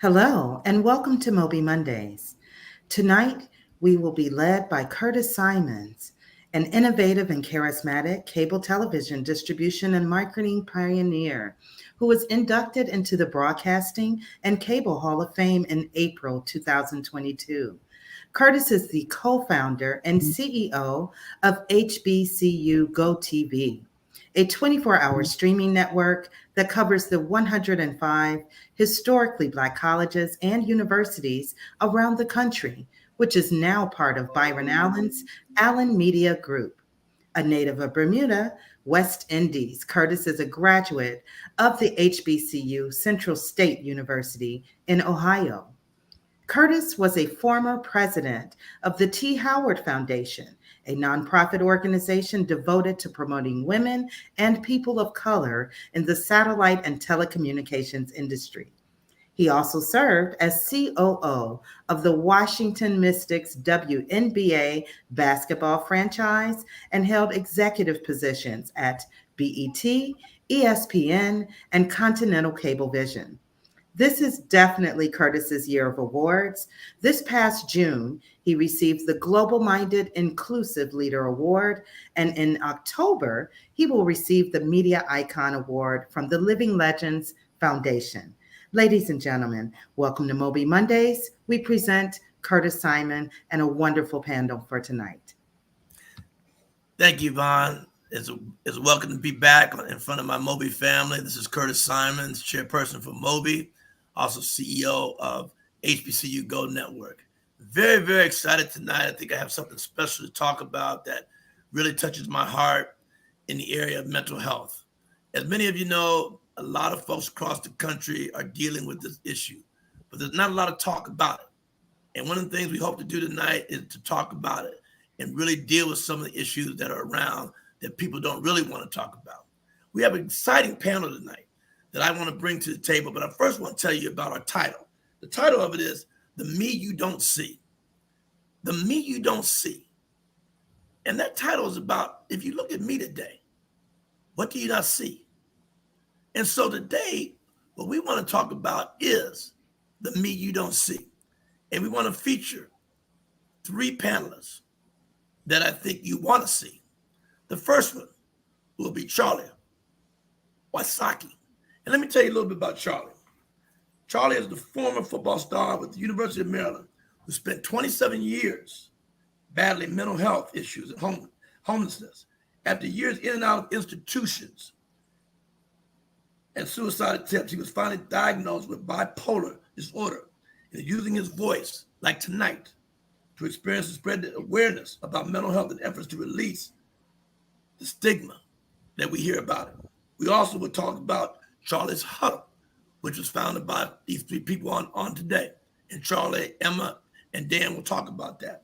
Hello, and welcome to MOBE Mondays. Tonight, we will be led by Curtis Simons, an innovative and charismatic cable television distribution and marketing pioneer who was inducted into the Broadcasting and Cable Hall of Fame in April 2022. Curtis is the co-founder and CEO of HBCU Go TV, a 24-hour streaming network that covers the 105 historically Black colleges and universities around the country, which is now part of Byron Allen's Allen Media Group. A native of Bermuda, West Indies, Curtis is a graduate of the HBCU Central State University in Ohio. Curtis was a former president of the T. Howard Foundation, a nonprofit organization devoted to promoting women and people of color in the satellite and telecommunications industry. He also served as COO of the Washington Mystics WNBA basketball franchise and held executive positions at BET, ESPN, and Continental Cablevision. This is definitely Curtis's year of awards. This past June, he received the Global Minded Inclusive Leader Award, and in October, he will receive the Media Icon Award from the Living Legends Foundation. Ladies and gentlemen, welcome to MOBE Mondays. We present Curtis Simon and a wonderful panel for tonight. Thank you, Vaughn. It's welcome to be back in front of my MOBE family. This is Curtis Simons, chairperson for MOBE, also CEO of HBCU Go Network. Very, very excited tonight. I think I have something special to talk about that really touches my heart in the area of mental health. As many of you know, a lot of folks across the country are dealing with this issue, but there's not a lot of talk about it. And one of the things we hope to do tonight is to talk about it and really deal with some of the issues that are around that people don't really want to talk about. We have an exciting panel tonight that I want to bring to the table, but I first want to tell you about our title. The title of it is The Me You Don't See. The Me You Don't See. And that title is about, if you look at me today, what do you not see? And so today, what we want to talk about is the me you don't see. And we want to feature three panelists that I think you want to see. The first one will be Charlie Wysocki. And let me tell you a little bit about Charlie. Charlie is the former football star with the University of Maryland who spent 27 years battling mental health issues and homelessness. After years in and out of institutions and suicide attempts, he was finally diagnosed with bipolar disorder and is using his voice, like tonight, to experience and spread the awareness about mental health and efforts to release the stigma that we hear about it. We also will talk about Charlie's Huddle, which was founded by these three people on today. And Charlie, Emma, and Dan will talk about that.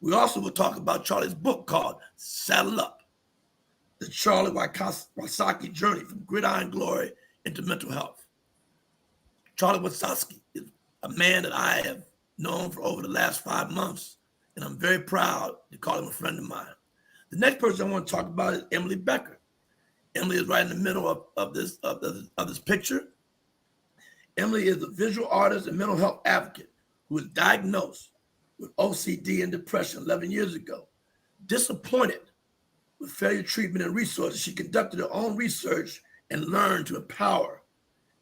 We also will talk about Charlie's book called Saddle Up, the Charlie Wysocki journey from gridiron glory into mental health. Charlie Wysocki is a man that I have known for over the last 5 months, and I'm very proud to call him a friend of mine. The next person I want to talk about is Emily Becker. Emily is right in the middle of this picture. Emily is a visual artist and mental health advocate who was diagnosed with OCD and depression 11 years ago. Disappointed with failure treatment and resources, she conducted her own research and learned to empower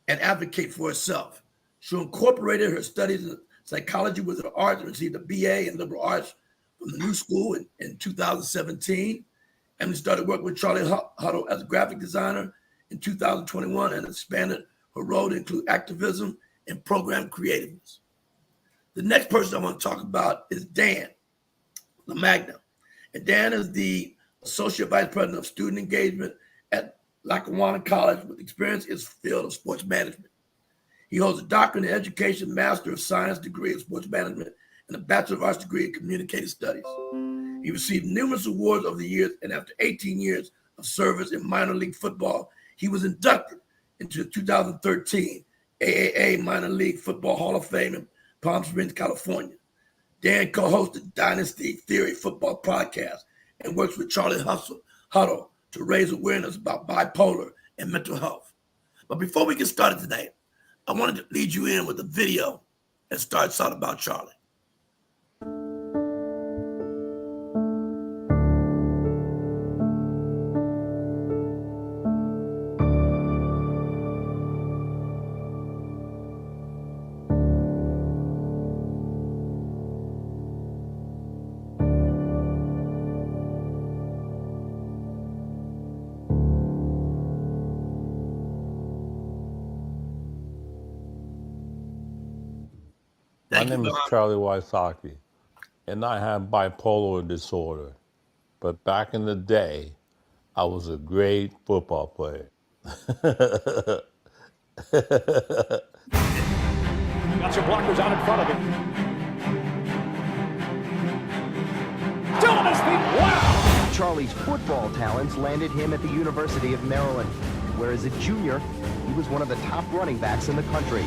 and advocate for herself. She incorporated her studies in psychology with her arts and received a BA in liberal arts from the New School in 2017. Emily started working with Charlie Huddle as a graphic designer in 2021 and expanded her role to include activism and program creativeness. The next person I want to talk about is Dan LaMagna. And Dan is the Associate Vice President of Student Engagement at Lackawanna College with experience in the field of sports management. He holds a doctorate in education, Master of Science degree in sports management, and a Bachelor of Arts degree in communicative studies. He received numerous awards over the years, and after 18 years of service in minor league football, he was inducted into the 2013 AAA Minor League Football Hall of Fame in Palm Springs, California. Dan co-hosted Dynasty Theory Football podcast and works with Charlie Huddle to raise awareness about bipolar and mental health. But before we get started tonight, I wanted to lead you in with a video that starts out about Charlie. My name is Charlie Wysocki, and I have bipolar disorder. But back in the day, I was a great football player. Got some blockers out in front of him. Still on his feet. Wow! Charlie's football talents landed him at the University of Maryland, where as a junior, he was one of the top running backs in the country.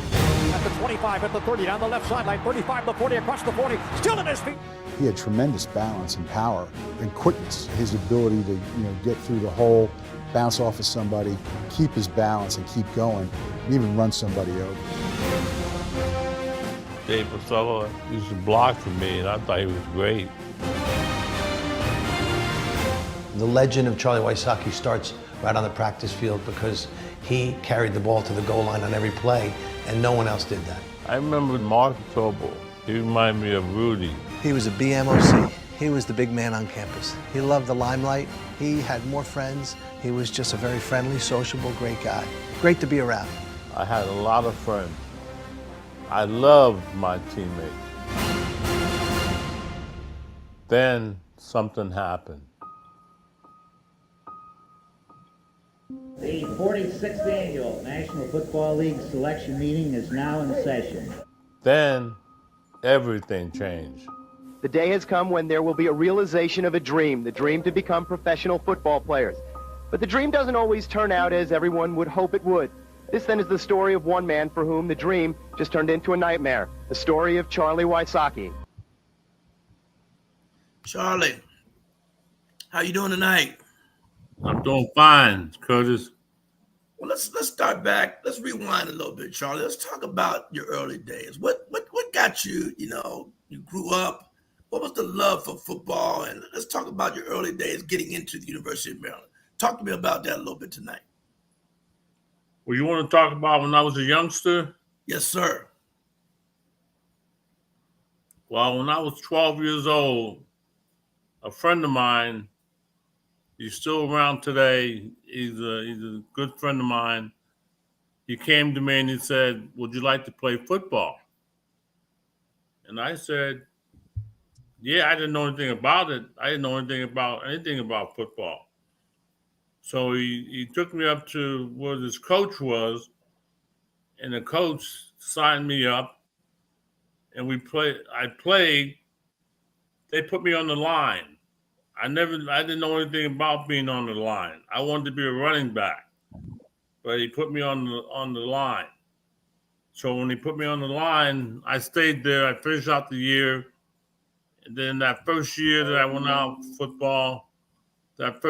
At the 25, at the 30, down the left sideline, 35, the 40, across the 40, still on his feet. He had tremendous balance and power and quickness. His ability to, get through the hole, bounce off of somebody, keep his balance and keep going, and even run somebody over. Dave Pasella used to block for me, and I thought he was great. The legend of Charlie Wysocki starts right on the practice field because he carried the ball to the goal line on every play, and no one else did that. I remember Mark Tobel. He reminded me of Rudy. He was a BMOC. He was the big man on campus. He loved the limelight. He had more friends. He was just a very friendly, sociable, great guy. Great to be around. I had a lot of friends. I loved my teammates. Then something happened. The 46th Annual National Football League Selection Meeting is now in session. Then everything changed. The day has come when there will be a realization of a dream, the dream to become professional football players. But the dream doesn't always turn out as everyone would hope it would. This then is the story of one man for whom the dream just turned into a nightmare, the story of Charlie Wysocki. Charlie, how you doing tonight? I'm doing fine, Curtis. Well, let's start back. Let's rewind a little bit, Charlie. Let's talk about your early days. What got you? You grew up. What was the love for football? And let's talk about your early days getting into the University of Maryland. Talk to me about that a little bit tonight. Well, you want to talk about when I was a youngster? Yes, sir. Well, when I was 12 years old, a friend of mine, he's still around today. He's a good friend of mine. He came to me and he said, "Would you like to play football?" And I said, "Yeah." I didn't know anything about it. I didn't know anything about football. So he took me up to where this coach was, and the coach signed me up, and I played. They put me on the line. I didn't know anything about being on the line. I wanted to be a running back, but he put me on the line. So when he put me on the line, I stayed there. I finished out the year, and then that first year that I went out for football, at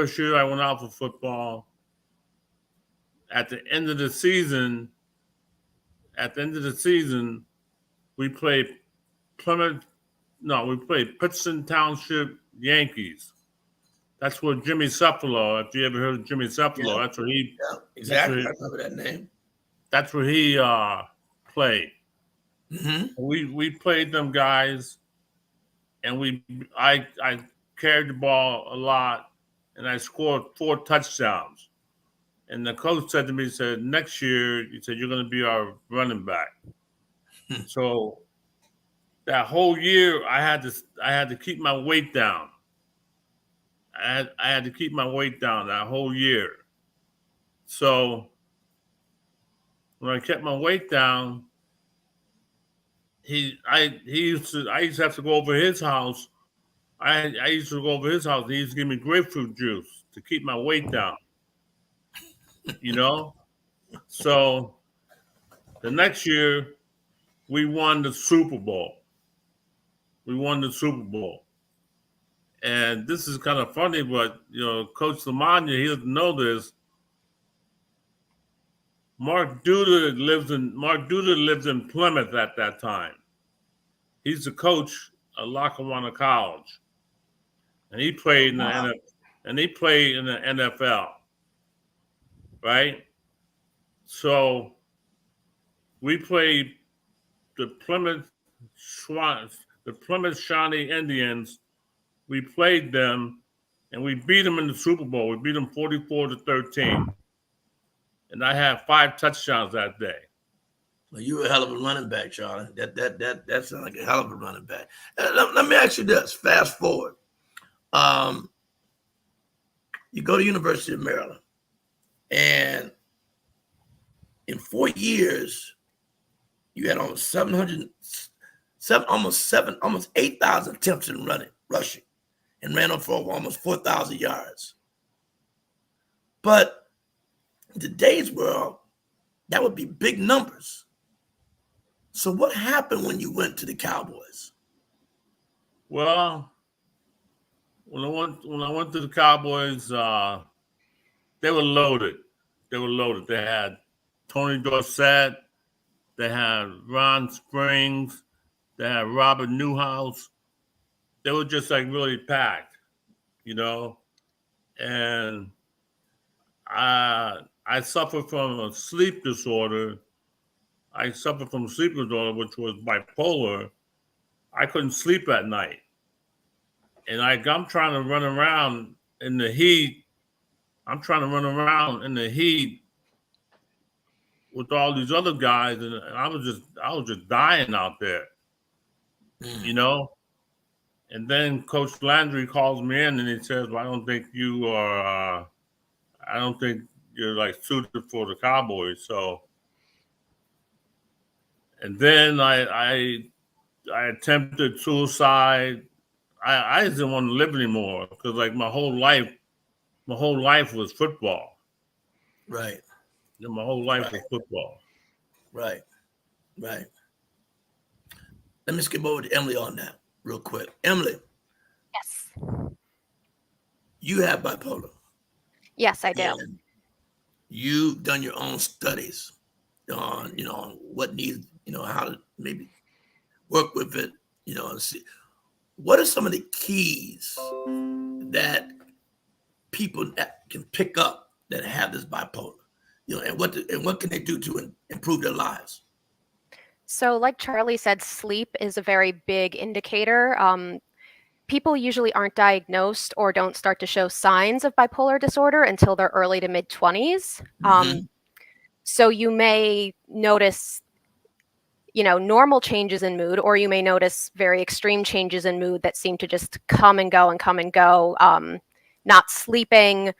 the end of the season, we played Pittston Township Yankees. That's where Jimmy Cephalo, if you ever heard of Jimmy Cephalo, that's where he... Yeah, exactly. I remember that name. That's where he played. Mm-hmm. We played them guys, and I carried the ball a lot, and I scored 4 touchdowns. And the coach said to me, he said, "Next year," he said, "you're going to be our running back." So that whole year, I had to keep my weight down. I had to keep my weight down that whole year. So when I kept my weight down, I used to have to go over his house. I used to go over his house. He used to give me grapefruit juice to keep my weight down. So the next year, we won the Super Bowl. And this is kind of funny, but Coach LaMagna, he doesn't know this. Mark Duda lives in Plymouth at that time. He's the coach at Lackawanna College, and he played in the NFL, right? So we played the Plymouth Shawnee Indians. We played them, and we beat them in the Super Bowl. We beat them 44-13, and I had 5 touchdowns that day. Well, you were a hell of a running back, Charlie. That sounds like a hell of a running back. Let me ask you this. Fast forward. You go to University of Maryland, and in 4 years, you had almost 8,000 attempts in rushing, and ran for almost 4,000 yards. But in today's world, that would be big numbers. So what happened when you went to the Cowboys? Well, when I went to the Cowboys, they were loaded. They had Tony Dorsett, they had Ron Springs, they had Robert Newhouse. They were just like really packed, you know. And I suffered from a sleep disorder. Which was bipolar. I couldn't sleep at night. And I'm trying to run around in the heat. With all these other guys, and I was just dying out there, you know. And then Coach Landry calls me in and he says, "Well, I don't think you're like suited for the Cowboys." So, and then I attempted suicide. I just didn't want to live anymore because like my whole life was football. Right. My whole life was football. Right. Let me skip over to Emily on that real quick. Emily. Yes. You have bipolar. Yes, I do. And you've done your own studies on, what needs, how to maybe work with it, and see. What are some of the keys that people can pick up that have this bipolar? And what can they do to improve their lives? So like Charlie said, sleep is a very big indicator. People usually aren't diagnosed or don't start to show signs of bipolar disorder until their early to mid 20s. So you may notice, normal changes in mood, or you may notice very extreme changes in mood that seem to just come and go. Not sleeping,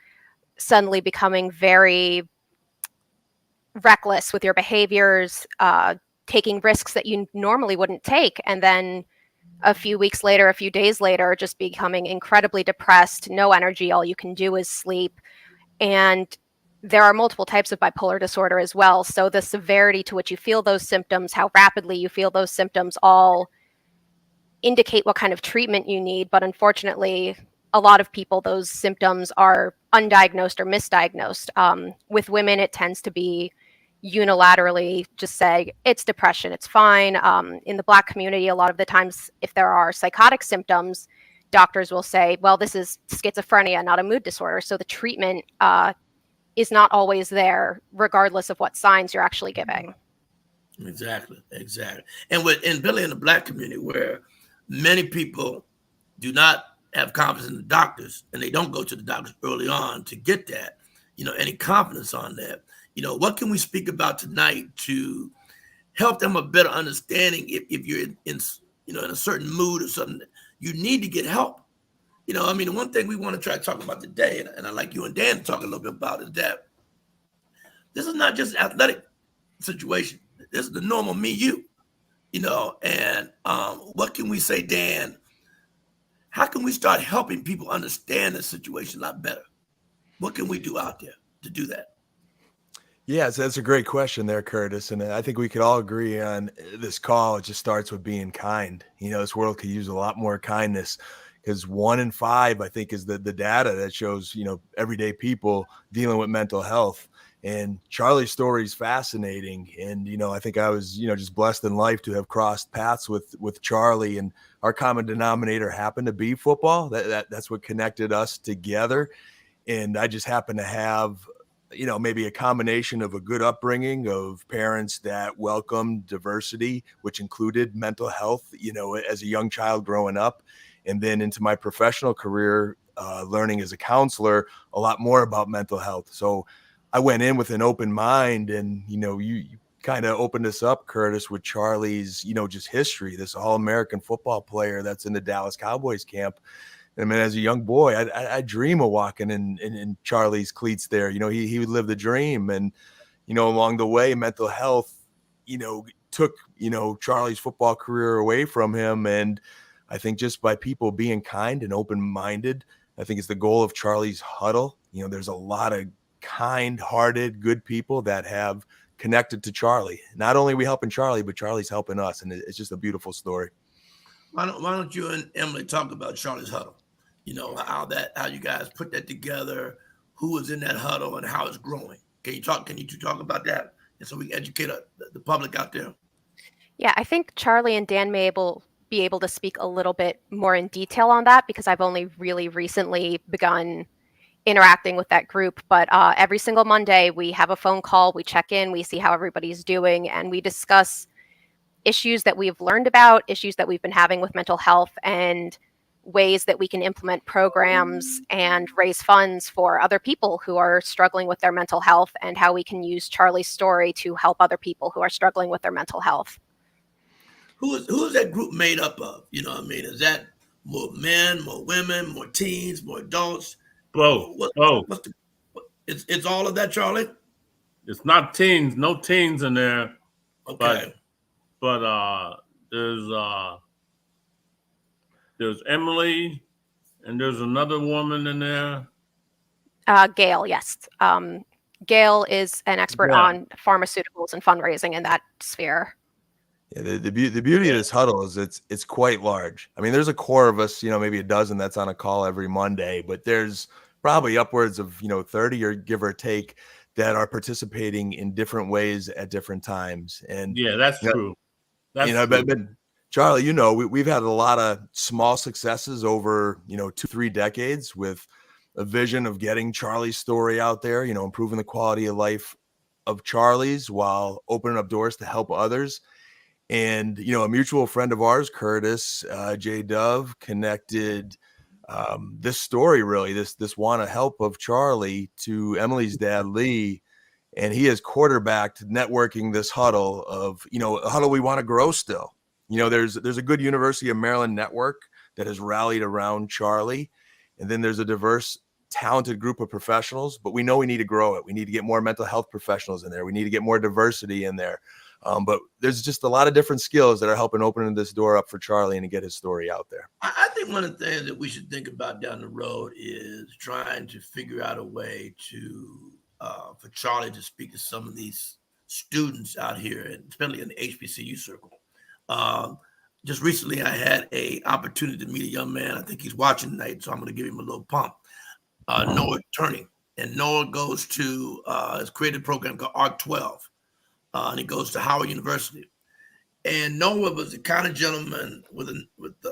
suddenly becoming very reckless with your behaviors, taking risks that you normally wouldn't take, and then a few days later, just becoming incredibly depressed, no energy, all you can do is sleep. And there are multiple types of bipolar disorder as well. So the severity to which you feel those symptoms, how rapidly you feel those symptoms, all indicate what kind of treatment you need. But unfortunately, a lot of people, those symptoms are undiagnosed or misdiagnosed. With women, it tends to be unilaterally just say, it's depression, it's fine. In the Black community, a lot of the times, if there are psychotic symptoms, doctors will say, well, this is schizophrenia, not a mood disorder. So the treatment is not always there, regardless of what signs you're actually giving. Exactly. And Billy, in the Black community, where many people do not have confidence in the doctors, and they don't go to the doctors early on to get that, any confidence on that. What can we speak about tonight to help them a better understanding if you're in a certain mood or something, you need to get help. The one thing we want to try to talk about today, and I'd like you and Dan to talk a little bit about, is that this is not just an athletic situation. This is the normal me, you, and what can we say, Dan? How can we start helping people understand the situation a lot better? What can we do out there to do that? Yes, that's a great question there, Curtis. And I think we could all agree on this call. It just starts with being kind. This world could use a lot more kindness, because 1 in 5, I think, is the data that shows, everyday people dealing with mental health. And Charlie's story is fascinating. And, I think I was, just blessed in life to have crossed paths with Charlie, and our common denominator happened to be football. That's what connected us together. And I just happened to have, maybe a combination of a good upbringing of parents that welcomed diversity, which included mental health, as a young child growing up. And then into my professional career, learning as a counselor, a lot more about mental health. So I went in with an open mind, and, you kind of opened us up, Curtis, with Charlie's, just history, this All-American football player that's in the Dallas Cowboys camp. I mean, as a young boy, I dream of walking in Charlie's cleats there. He would live the dream. And, along the way, mental health, took, Charlie's football career away from him. And I think just by people being kind and open-minded, I think it's the goal of Charlie's huddle. There's a lot of kind-hearted, good people that have connected to Charlie. Not only are we helping Charlie, but Charlie's helping us. And it's just a beautiful story. Why don't you and Emily talk about Charlie's huddle? How you guys put that together, who was in that huddle, and how it's growing. Can you two talk about that? And so we can educate the public out there. Yeah, I think Charlie and Dan may be able to speak a little bit more in detail on that, because I've only really recently begun interacting with that group. But every single Monday we have a phone call, we check in, we see how everybody's doing, and we discuss issues that we've learned about, issues that we've been having with mental health, and ways that we can implement programs and raise funds for other people who are struggling with their mental health, and how we can use Charlie's story to help other people who are struggling with their mental health. Who is that group made up of? Is that more men, more women, more teens, more adults? Both. It's all of that, Charlie? It's not teens, no teens in there. Okay. But there's Emily, and there's another woman in there. Gail, yes. Gail is an expert on pharmaceuticals and fundraising in that sphere. Yeah, the beauty of this huddle is it's quite large. I mean, there's a core of us, maybe a dozen that's on a call every Monday, but there's probably upwards of 30 or give or take that are participating in different ways at different times. And yeah, that's true. But Charlie, we've had a lot of small successes over 2-3 decades with a vision of getting Charlie's story out there, improving the quality of life of Charlie's while opening up doors to help others. And, a mutual friend of ours, Curtis, J. Dove, connected this story, really, this want to help of Charlie to Emily's dad, Lee. And he has quarterbacked networking this huddle of, a huddle we want to grow still. There's a good University of Maryland network that has rallied around Charlie. And then there's a diverse, talented group of professionals, but we know we need to grow it. We need to get more mental health professionals in there. We need to get more diversity in there. But there's just a lot of different skills that are helping open this door up for Charlie and to get his story out there. I think one of the things that we should think about down the road is trying to figure out a way to for Charlie to speak to some of these students out here, and especially in the HBCU circle. Just recently, I had an opportunity to meet a young man. I think he's watching tonight, so I'm going to give him a little pump. Noah Turney, and Noah goes to has created a program called ARC 12. And he goes to Howard University. And Noah was the kind of gentleman with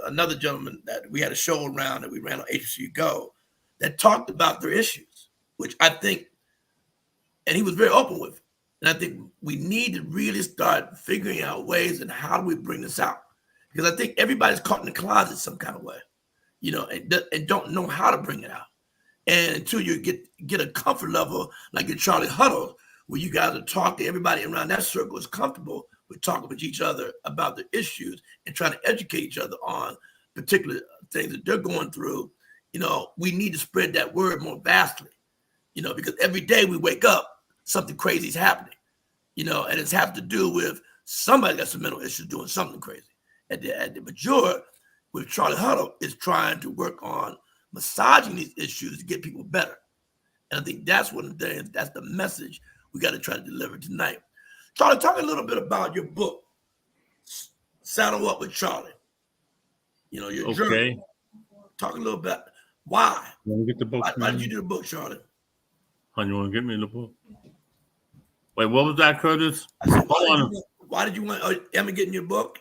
another gentleman that we had a show around that we ran on HBCU Go that talked about their issues, which I think, and he was very open with it. And I think we need to really start figuring out ways and how do we bring this out? Because I think everybody's caught in the closet some kind of way, and don't know how to bring it out. And until you get a comfort level like your Charlie Huddle, where you guys are talking, everybody around that circle is comfortable with talking with each other about the issues and trying to educate each other on particular things that they're going through. We need to spread that word more vastly, because every day we wake up, something crazy is happening, and it's have to do with somebody got some mental issues doing something crazy. At the majority with Charlie Huddle is trying to work on massaging these issues to get people better. And I think that's one of the things, that's the message we got to try to deliver tonight. Charlie, talk a little bit about your book, Saddle Up with Charlie. Your journey. Talk a little bit. Why? You want to get the book? Why did you do the book, Charlie? You want to get me the book? Wait, what was that, Curtis? I said, why did you want Emma getting your book?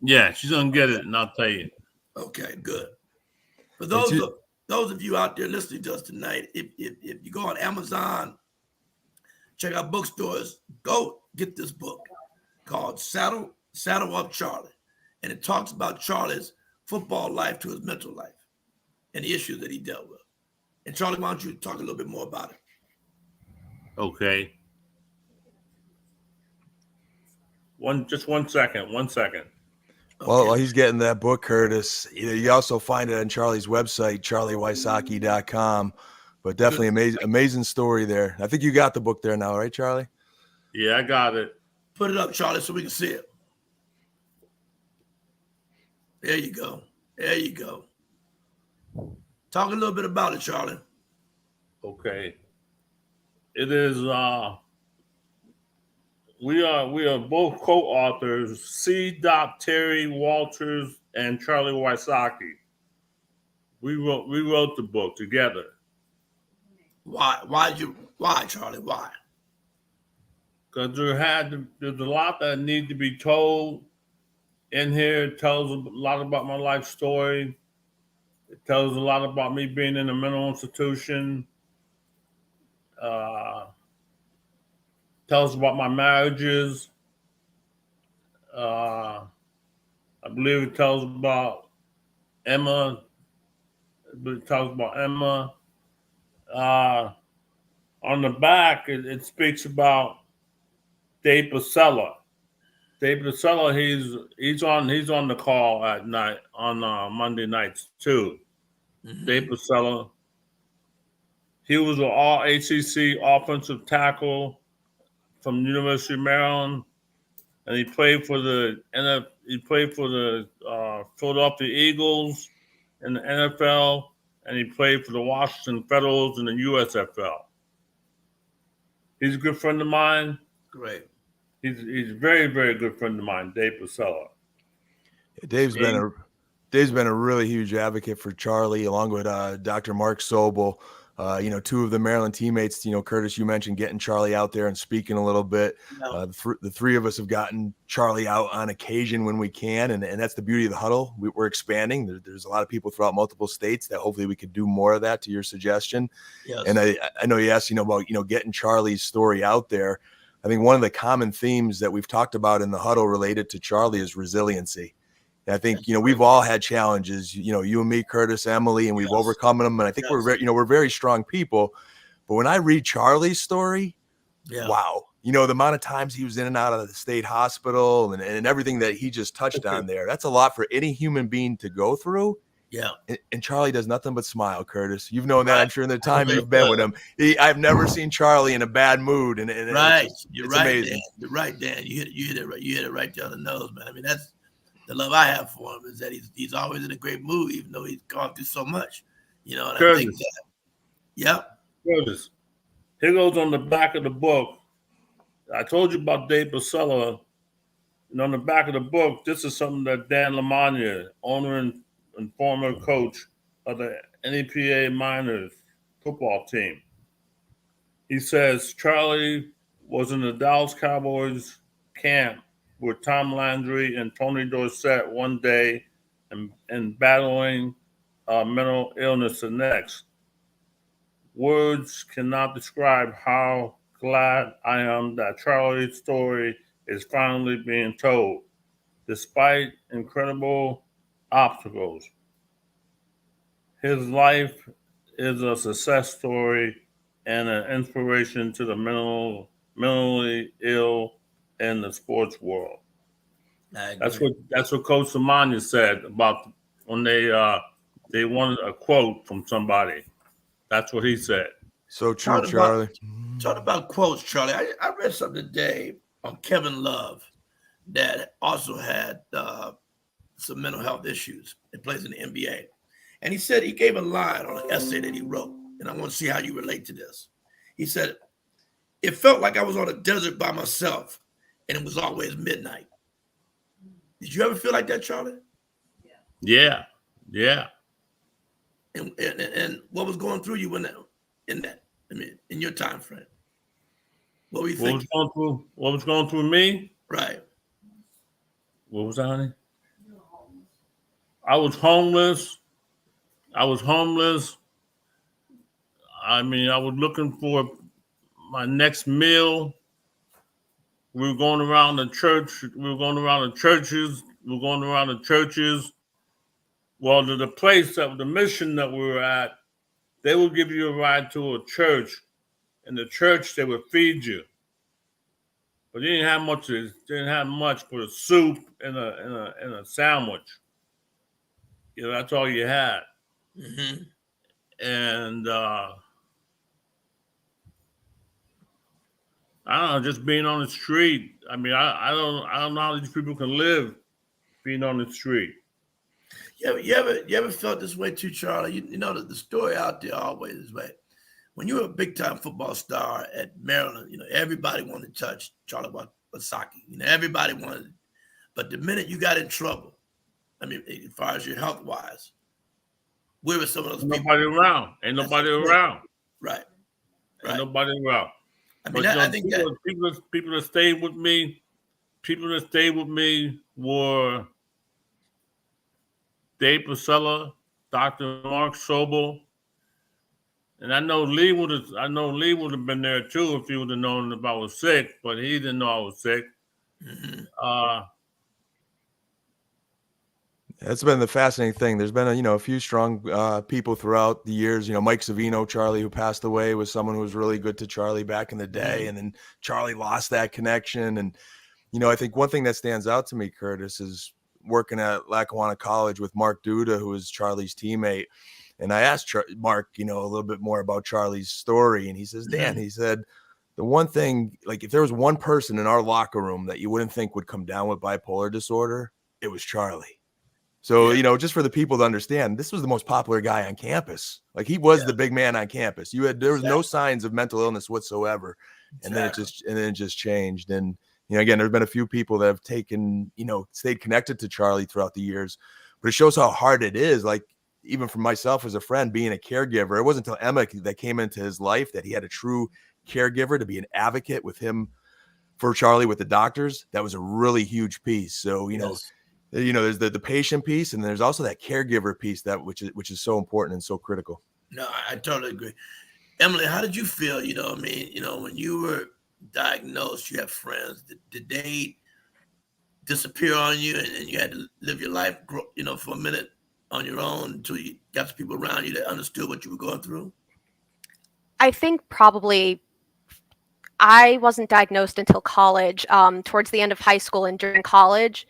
Yeah, she's gonna get it, and I'll tell you. Okay, good. For those of you out there listening to us tonight, if you go on Amazon, check out bookstores, go get this book called Saddle Up Charlie. And it talks about Charlie's football life to his mental life and the issues that he dealt with. And Charlie, why don't you talk a little bit more about it? Okay. Just 1 second. 1 second. Okay. Well, while he's getting that book, Curtis, you also find it on Charlie's website, charliewysocki.com. But definitely amazing story there. I think you got the book there now, right, Charlie? Yeah, I got it. Put it up, Charlie, so we can see it. There you go. There you go. Talk a little bit about it, Charlie. Okay. It is we are both co-authors, C. Terry Walters and Charlie Wysocki. We wrote the book together. Why, Charlie? Why? Because there's a lot that needs to be told in here. It tells a lot about my life story. It tells a lot about me being in a mental institution. Tells about my marriages. I believe it tells about Emma. On the back, it speaks about Dave Pasella. Dave Pasella, he's on the call at night on Monday nights too. Mm-hmm. Dave Pasella. He was an all ACC offensive tackle from the University of Maryland, and he played for the Philadelphia Eagles in the NFL, and he played for the Washington Federals in the USFL. He's a good friend of mine. Great. He's a very, very good friend of mine, Dave Pasella. Dave's been a really huge advocate for Charlie, along with Dr. Mark Sobel. Two of the Maryland teammates, Curtis, you mentioned getting Charlie out there and speaking a little bit. No. The three of us have gotten Charlie out on occasion when we can, and that's the beauty of the huddle. We're expanding. There's a lot of people throughout multiple states that hopefully we could do more of that, to your suggestion. Yes. And I know you asked, about, getting Charlie's story out there. I think one of the common themes that we've talked about in the huddle related to Charlie is resiliency. And I think, we've all had challenges, you and me, Curtis, Emily, and we've overcome them. And I think we're very strong people. But when I read Charlie's story, wow, the amount of times he was in and out of the state hospital and everything that he just touched on there, that's a lot for any human being to go through. Yeah. And Charlie does nothing but smile, Curtis. You've known that, I'm sure, in the time you've been with him. I've never seen Charlie in a bad mood. And right. It's right, amazing. Dan. You're right, Dan. You hit it right. You hit it right down the nose, man. I mean, that's the love I have for him, is that he's always in a great mood, even though he's gone through so much, and Curtis. I think that, yep. Curtis, here goes on the back of the book. I told you about Dave Pasella, and on the back of the book, this is something that Dan LaMagna, owner and former coach of the NEPA Miners football team. He says, Charlie was in the Dallas Cowboys camp with Tom Landry and Tony Dorsett one day and battling mental illness the next. Words cannot describe how glad I am that Charlie's story is finally being told, despite incredible obstacles. His life is a success story and an inspiration to the mentally ill in the sports world. That's what Coach Simone said about when they wanted a quote from somebody. That's what he said. So true, Charlie. Talk about quotes, Charlie. I read something today on Kevin Love that also had some mental health issues and plays in the NBA. And he said he gave a line on an essay that he wrote, and I want to see how you relate to this. He said, it felt like I was on a desert by myself, and it was always midnight. Did you ever feel like that, Charlie? Yeah. And what was going through you in your time frame? What were you thinking? What was going through me? Right. What was that, honey? I was homeless. I mean, I was looking for my next meal. We were going around the church. We were going around the churches. Well, the place that the mission that we were at, they would give you a ride to a church. In the church, they would feed you, but they didn't have much. They didn't have much but a soup and a sandwich. You know, that's all you had. Mm-hmm. And I don't know, just being on the street. I mean, I don't know how these people can live being on the street. You ever felt this way too, Charlie? You know the story out there always is way. When you were a big time football star at Maryland, you know everybody wanted to touch Charlie Wysocki. You know everybody wanted, but the minute you got in trouble, I mean, as far as your health wise, where were some of those people? Ain't nobody around. Right. Ain't nobody around. I mean, but, I think people that stayed with me were Dave Pasella, Dr. Mark Sobel, and I know Lee would have been there too if he would have known if I was sick, but he didn't know I was sick. Mm-hmm. That's been the fascinating thing. There's been a few strong people throughout the years. You know, Mike Savino, Charlie, who passed away, was someone who was really good to Charlie back in the day, and then Charlie lost that connection. And I think one thing that stands out to me, Curtis, is working at Lackawanna College with Mark Duda, who was Charlie's teammate. And I asked Mark, a little bit more about Charlie's story, and he says, Dan, he said, the one thing, like if there was one person in our locker room that you wouldn't think would come down with bipolar disorder, it was Charlie. So, just for the people to understand, this was the most popular guy on campus. Like he was the big man on campus. There was no signs of mental illness whatsoever. And then it just changed. And, again, there's been a few people that have taken, stayed connected to Charlie throughout the years, but it shows how hard it is. Like even for myself as a friend, being a caregiver, it wasn't until Emma that came into his life that he had a true caregiver to be an advocate with him for Charlie with the doctors. That was a really huge piece. So, there's the patient piece, and there's also that caregiver piece which is so important and so critical. No, I totally agree. Emily, how did you feel? When you were diagnosed, you have friends. Did they disappear on you, and you had to live your life, for a minute on your own until you got some people around you that understood what you were going through? I think probably I wasn't diagnosed until college, towards the end of high school and during college.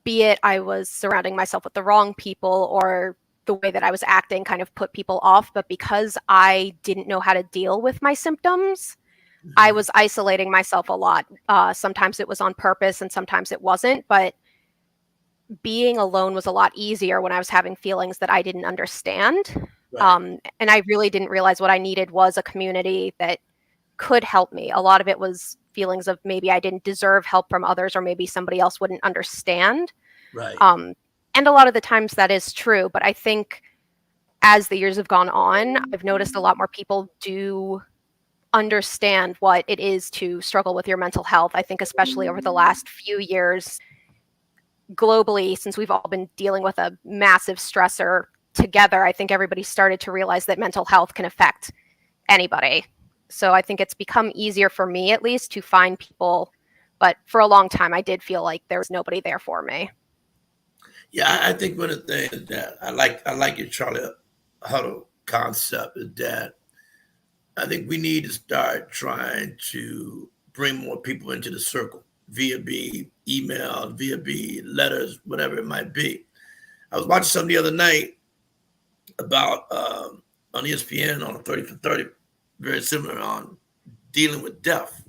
Be it I was surrounding myself with the wrong people or the way that I was acting kind of put people off. But because I didn't know how to deal with my symptoms, I was isolating myself a lot. Sometimes it was on purpose and sometimes it wasn't. But being alone was a lot easier when I was having feelings that I didn't understand. Right. And I really didn't realize what I needed was a community that could help me. A lot of it was feelings of maybe I didn't deserve help from others, or maybe somebody else wouldn't understand. Right. And a lot of the times that is true. But I think as the years have gone on, I've noticed a lot more people do understand what it is to struggle with your mental health. I think especially over the last few years, globally, since we've all been dealing with a massive stressor together, I think everybody started to realize that mental health can affect anybody. So I think it's become easier for me, at least, to find people. But for a long time, I did feel like there was nobody there for me. Yeah, I think one of the things that I like your Charlie Huddle concept is that I think we need to start trying to bring more people into the circle via email, via letters, whatever it might be. I was watching something the other night about on ESPN on 30 for 30. Very similar on dealing with death,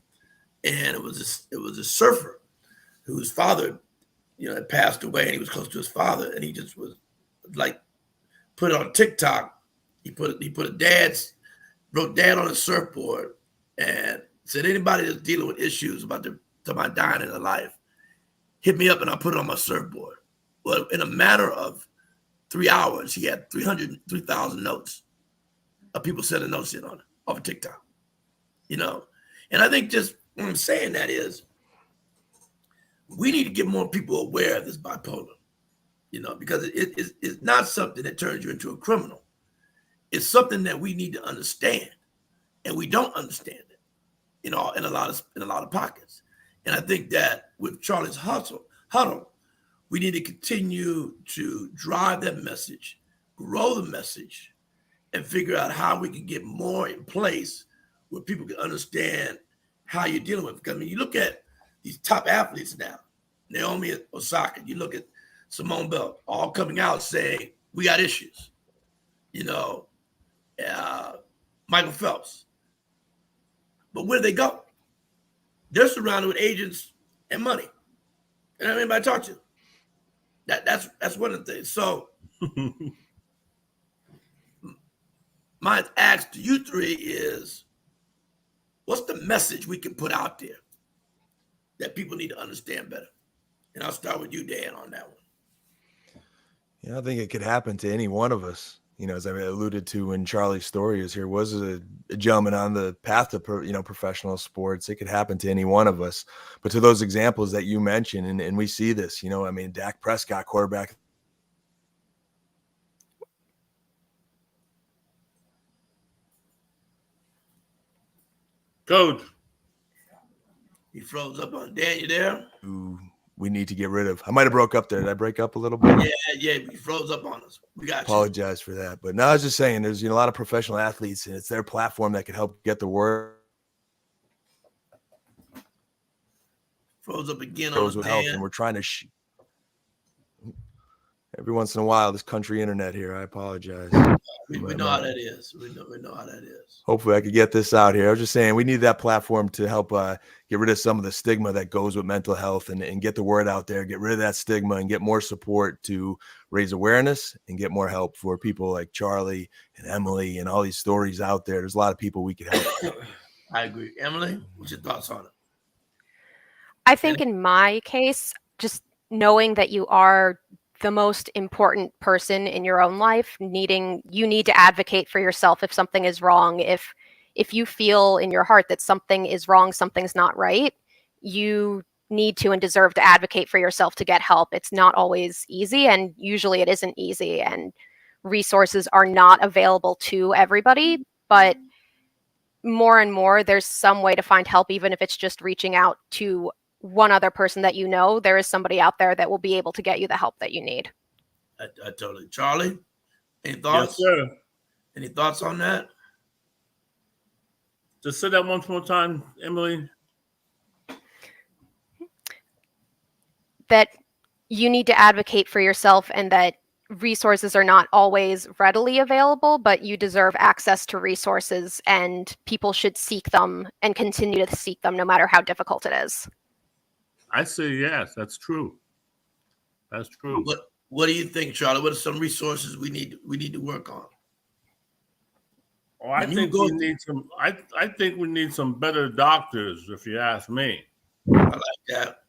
and it was a surfer whose father, had passed away, and he was close to his father, and he just was like put it on TikTok. He wrote dad on his surfboard, and said anybody that's dealing with issues about dying in their life, hit me up, and I'll put it on my surfboard. Well, in a matter of 3 hours, he had 3,000 notes of people sending notes in on it. Off of TikTok, And I think just what I'm saying that is we need to get more people aware of this bipolar, because it's not something that turns you into a criminal. It's something that we need to understand, and we don't understand it, in a lot of pockets. And I think that with Charlie's huddle, we need to continue to drive that message, grow the message, and figure out how we can get more in place where people can understand how you're dealing with it. Because I mean, you look at these top athletes now, Naomi Osaka, you look at Simone, all coming out saying, we got issues. Michael Phelps. But where do they go? They're surrounded with agents and money. And anybody talk to. That's one of the things. So my ask to you three is, what's the message we can put out there that people need to understand better? And I'll start with you, Dan, on that one. Yeah, I think it could happen to any one of us. As I alluded to when Charlie's story is here, was a gentleman on the path to, professional sports. It could happen to any one of us. But to those examples that you mentioned, and we see this, Dak Prescott, quarterback. Coach. He froze up on Dan. You there? Who we need to get rid of. I might have broke up there. Did I break up a little bit? Yeah. He froze up on us. We got Apologize for that. But no, I was just saying there's a lot of professional athletes, and it's their platform that can help get the word. Froze up again Goes on with us, health, Dan. and we're trying to every once in a while, this country internet here. I apologize. We know how that is. We know how that is. Hopefully I could get this out here. I was just saying we need that platform to help get rid of some of the stigma that goes with mental health and get the word out there, get rid of that stigma and get more support to raise awareness and get more help for people like Charlie and Emily and all these stories out there. There's a lot of people we could help. I agree. Emily, what's your thoughts on it? I think in my case, just knowing that you are the most important person in your own life, you need to advocate for yourself if something is wrong. If you feel in your heart that something is wrong, something's not right, you need to and deserve to advocate for yourself to get help. It's not always easy, and usually it isn't easy, and resources are not available to everybody, but more and more there's some way to find help, even if it's just reaching out to one other person that there is somebody out there that will be able to get you the help that you need. I totally. Charlie, any thoughts? Yes, sir. Any thoughts on that? Just say that one more time, Emily. That you need to advocate for yourself, and that resources are not always readily available, but you deserve access to resources, and people should seek them and continue to seek them no matter how difficult it is. I say yes, that's true. That's true. What do you think, Charlie? What are some resources we need to work on? Oh, I think we need some better doctors, if you ask me. I like that.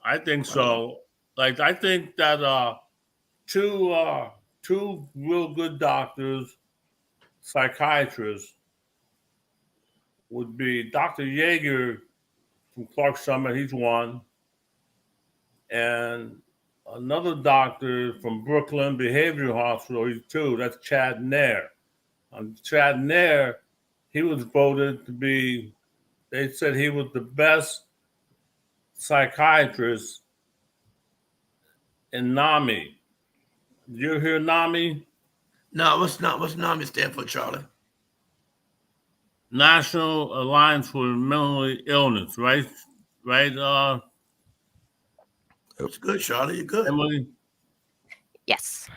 I think so. Like, I think that two real good doctors, psychiatrists, would be Dr. Yeager from Clark Summit. He's one. And another doctor from Brooklyn Behavioral Hospital, he's two. That's Chad Nair. Chad Nair, he was voted to be, they said he was the best psychiatrist in NAMI. Did you hear NAMI? No, what's NAMI stand for, Charlie? National Alliance for Mental Illness, right? Right? It's good, Charlie. You're good. Emily? Yes.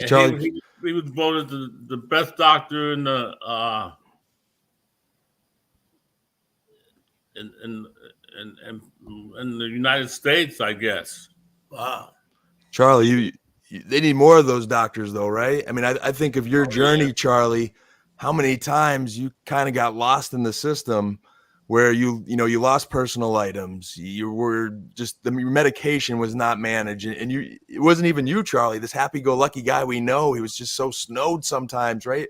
Charlie, he was voted the best doctor in the in the United States, I guess. Wow. Charlie, they need more of those doctors, though, right? I mean, I think of your journey, Charlie, how many times you kind of got lost in the system where you lost personal items. You were just, your medication was not managed. And it wasn't even you, Charlie, this happy-go-lucky guy we know. He was just so snowed sometimes, right?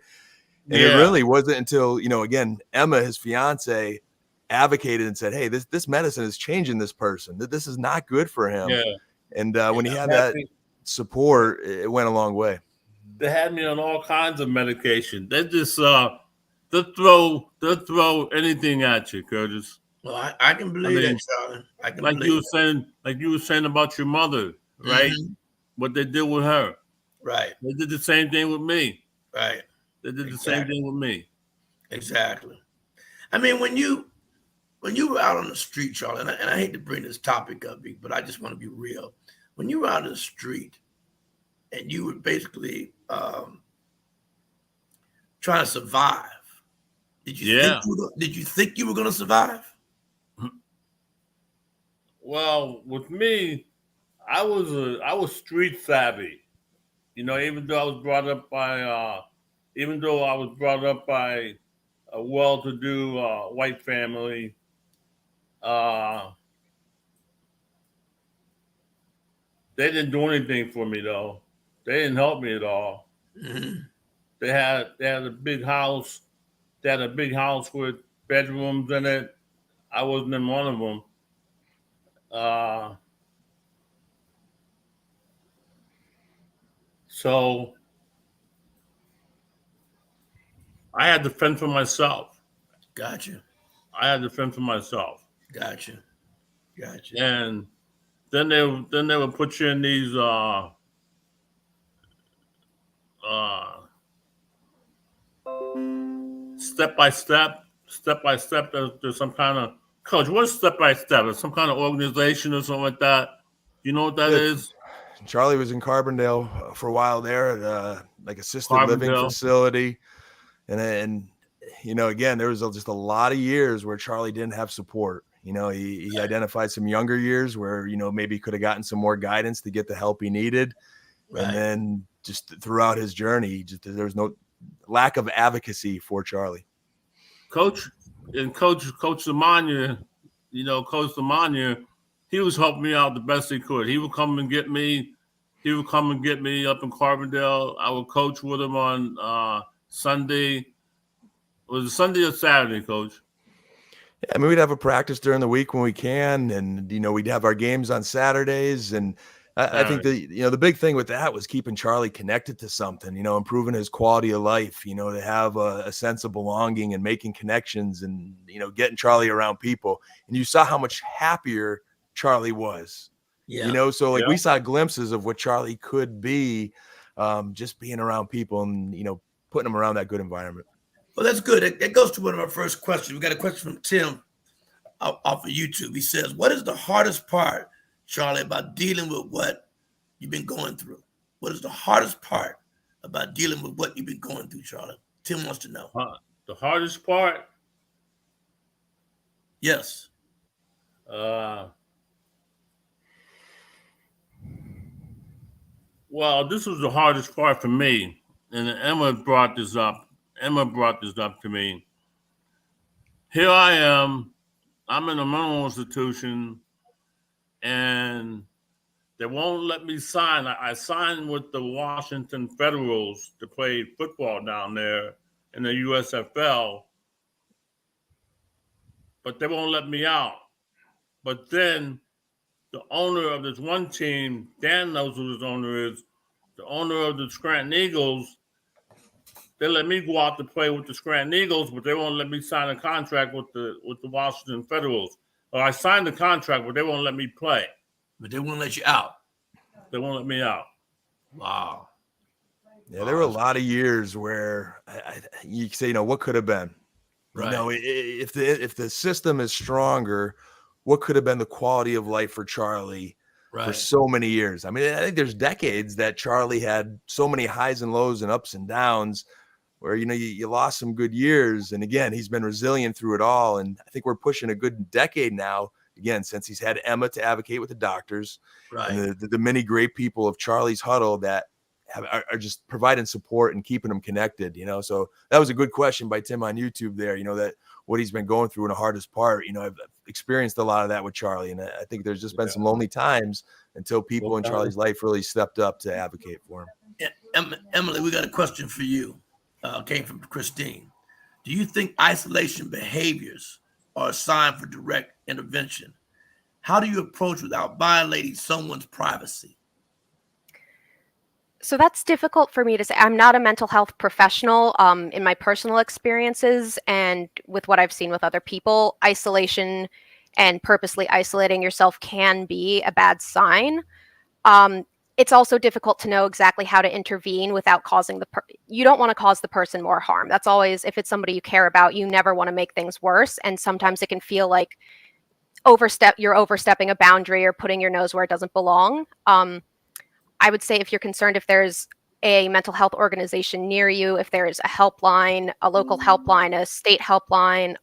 And It really wasn't until, again, Emma, his fiance, advocated and said, hey, this medicine is changing this person, that this is not good for him. Yeah. And when he had that support, it went a long way. They had me on all kinds of medication. They just they'll throw anything at you, Curtis. Well, I can believe that, Charlie. I can like you were saying about your mother, right? Mm-hmm. What they did with her. Right. They did the same thing with me. Right. They did the same thing with me. Exactly. I mean, when you were out on the street, Charlie, and I hate to bring this topic up, but I just want to be real. When you were out in the street and you were basically trying to survive, did you think you were going to survive? Well, with me, I was street savvy. You know, even though I was brought up by a well-to-do white family, they didn't do anything for me though. They didn't help me at all. Mm-hmm. They had a big house. They had a big house with bedrooms in it. I wasn't in one of them. So I had to fend for myself. Gotcha. I had to fend for myself. Gotcha. And then they would put you in these step by step. There's some kind of coach. What's step by step? It's some kind of organization or something like that. You know what that is? Charlie was in Carbondale for a while there at like assisted living facility. And you know, again, there was just a lot of years where Charlie didn't have support. You know, he identified some younger years where, you know, maybe he could have gotten some more guidance to get the help he needed. Right. And then just throughout his journey, there was no lack of advocacy for Charlie. Coach LaMagna, you know, Coach LaMagna, he was helping me out the best he could. He would come and get me. He would come and get me up in Carbondale. I would coach with him on Sunday. Was it Sunday or Saturday, Coach? Yeah, I mean, we'd have a practice during the week when we can, and you know, we'd have our games on Saturdays. And I think the big thing with that was keeping Charlie connected to something, you know, improving his quality of life, you know, to have a sense of belonging and making connections and, you know, getting Charlie around people. And you saw how much happier Charlie was, you know, so like we saw glimpses of what Charlie could be just being around people and, you know, putting him around that good environment. Well, that's good. It goes to one of our first questions. We got a question from Tim off of YouTube. He says, what is the hardest part, Charlie, about dealing with what you've been going through? What is the hardest part about dealing with what you've been going through, Charlie? Tim wants to know. The hardest part? Yes. Well, this was the hardest part for me. And Emma brought this up to me. Here I am. I'm in a mental institution, and they won't let me sign. I signed with the Washington Federals to play football down there in the USFL, but they won't let me out. But then the owner of this one team, Dan knows who his owner is, the owner of the Scranton Eagles, they let me go out to play with the Scranton Eagles, but they won't let me sign a contract with the Washington Federals. Or I signed the contract, but they won't let me play. But they won't let you out. They won't let me out. Wow. Yeah, there were a lot of years where you say, you know, what could have been? Right. You know, if the system is stronger, what could have been the quality of life for Charlie for so many years? I mean, I think there's decades that Charlie had so many highs and lows and ups and downs where, you know, you lost some good years. And again, he's been resilient through it all. And I think we're pushing a good decade now, again, since he's had Emma to advocate with the doctors and the many great people of Charlie's huddle that are just providing support and keeping them connected, you know? So that was a good question by Tim on YouTube there, you know, that what he's been going through in the hardest part, you know, I've experienced a lot of that with Charlie. And I think there's just been some lonely times until people in Charlie's life really stepped up to advocate for him. Yeah, Emily, we got a question for you. Came from Christine. Do you think isolation behaviors are assigned for direct intervention. How do you approach without violating someone's privacy? So that's difficult for me to say. I'm not a mental health professional. In my personal experiences and with what I've seen with other people, isolation and purposely isolating yourself can be a bad sign. It's also difficult to know exactly how to intervene without causing you don't want to cause the person more harm. That's always, if it's somebody you care about, you never want to make things worse. And sometimes it can feel like you're overstepping a boundary or putting your nose where it doesn't belong. I would say if you're concerned, if there's a mental health organization near you, if there's a helpline, a local helpline, a state helpline,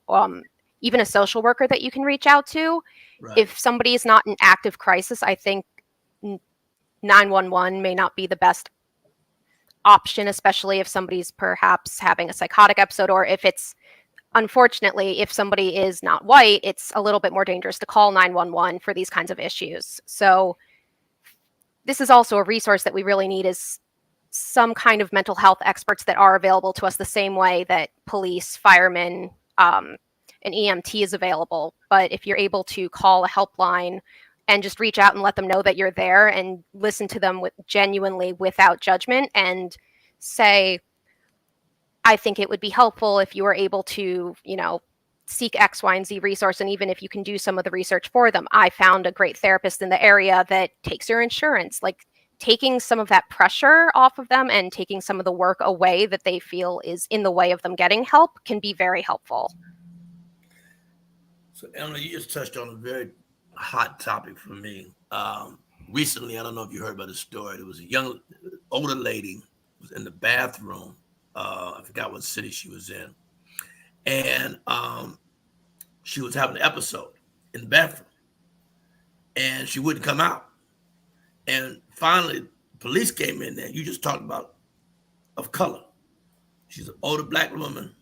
even a social worker that you can reach out to. Right. If somebody is not in active crisis, I think 911 may not be the best option, especially if somebody's perhaps having a psychotic episode, or unfortunately, if somebody is not white, it's a little bit more dangerous to call 911 for these kinds of issues. So this is also a resource that we really need, is some kind of mental health experts that are available to us the same way that police, firemen, and EMT is available. But if you're able to call a helpline and just reach out and let them know that you're there and listen to them genuinely without judgment and say, I think it would be helpful if you were able to, seek X, Y, and Z resource. And even if you can do some of the research for them, I found a great therapist in the area that takes your insurance, like taking some of that pressure off of them and taking some of the work away that they feel is in the way of them getting help can be very helpful. So Emily, you just touched on a very hot topic for me. Recently, I don't know if you heard about the story. There was a older lady who was in the bathroom. I forgot what city she was in. And she was having an episode in the bathroom. And she wouldn't come out. And finally, police came in there. You just talked about of color. She's an older black woman.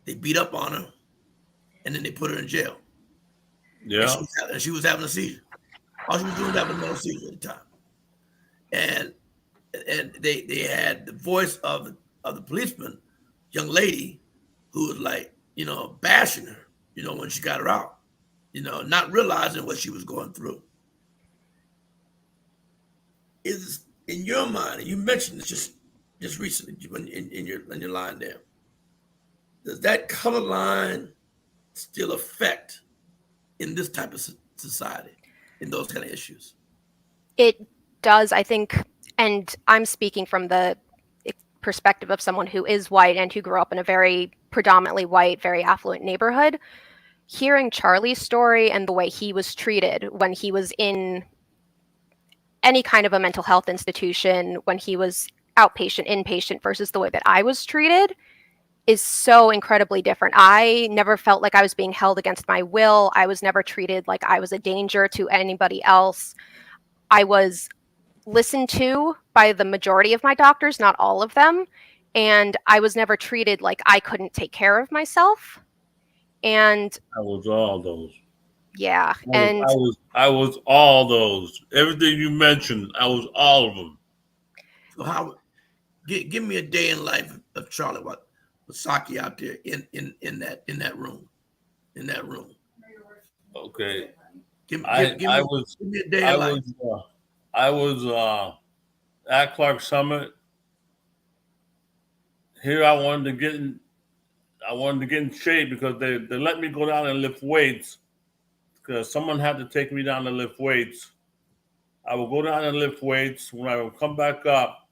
They beat up on her. And then they put her in jail. Yeah. And she was having a seizure. All she was doing was having a seizure at the time. And they had the voice of the policeman, young lady, who was like, bashing her, when she got her out, not realizing what she was going through. Is in your mind, and you mentioned this just recently in your line there, does that color line still affect in this type of society, in those kind of issues? It does, I think, and I'm speaking from the perspective of someone who is white and who grew up in a very predominantly white, very affluent neighborhood. Hearing Charlie's story and the way he was treated when he was in any kind of a mental health institution, when he was outpatient, inpatient, versus the way that I was treated, is so incredibly different. I never felt like I was being held against my will. I was never treated like I was a danger to anybody else. I was listened to by the majority of my doctors, not all of them. And I was never treated like I couldn't take care of myself. And I was all those. Yeah. I was all those. Everything you mentioned, I was all of them. So how give me a day in life of Charlie Wysocki out there in that room. Okay. Give me a day in life. I was at Clark Summit. Here I wanted to get in shape because they let me go down and lift weights because someone had to take me down to lift weights. I would go down and lift weights. When I would come back up,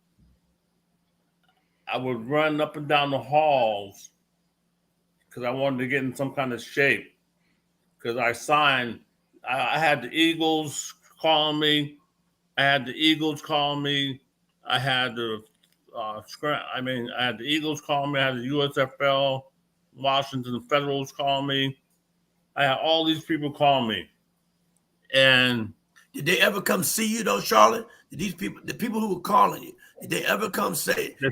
I would run up and down the halls because I wanted to get in some kind of shape. Because I had the Eagles calling me. I had the Eagles calling me. I had the Eagles calling me. I had the USFL, Washington Federals calling me. I had all these people call me. And did they ever come see you though, Charlotte? Did the people who were calling you, did they ever come say? They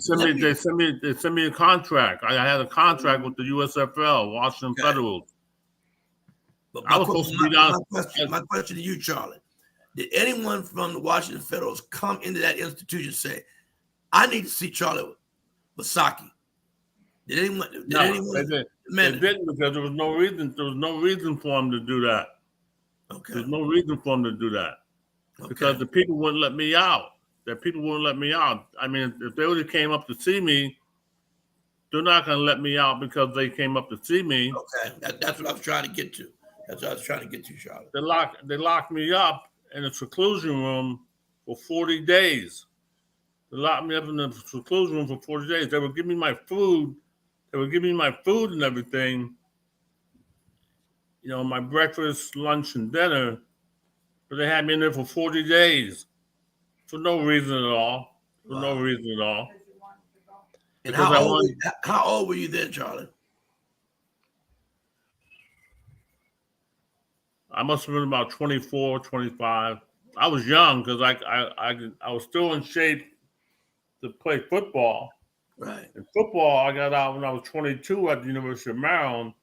sent me a contract. I had a contract with the USFL, Washington Federals. But my question to you, Charlie, did anyone from the Washington Federals come into that institution and say, I need to see Charlie Wysocki? Did anyone? They didn't, because there was no reason. There was no reason for them to do that. Okay. There's no reason for them to do that. Okay. Because the people wouldn't let me out. The people wouldn't let me out. I mean, if they would have came up to see me, they're not going to let me out because they came up to see me. Okay, that's what I was trying to get to. That's what I was trying to get to, Charlotte. They locked me up in a seclusion room for 40 days. They locked me up in the seclusion room for 40 days. They would give me my food. They would give me my food and everything. You know, my breakfast, lunch, and dinner. But they had me in there for 40 days for no reason at all. For no reason at all. And how old were you then, Charlie? I must have been about 24, 25. I was young because I was still in shape to play football. Right. In football, I got out when I was 22 at the University of Maryland.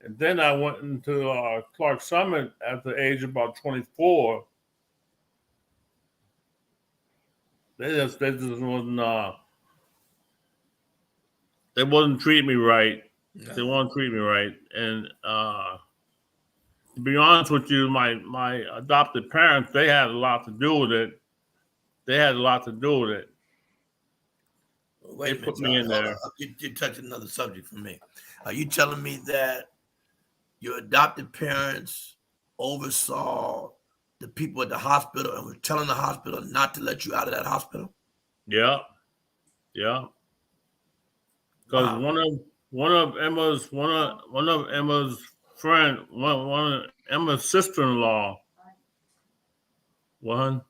And then I went into Clark Summit at the age of about 24. They just wasn't they wasn't treating me right. No. They won't treat me right. And to be honest with you, my adopted parents, they had a lot to do with it. They had a lot to do with it. Well, wait a minute, put me in there. You touched another subject for me. Are you telling me that your adopted parents oversaw the people at the hospital and were telling the hospital not to let you out of that hospital? Yeah. Yeah. Because one of Emma's friend, one of Emma's sister-in-law. What?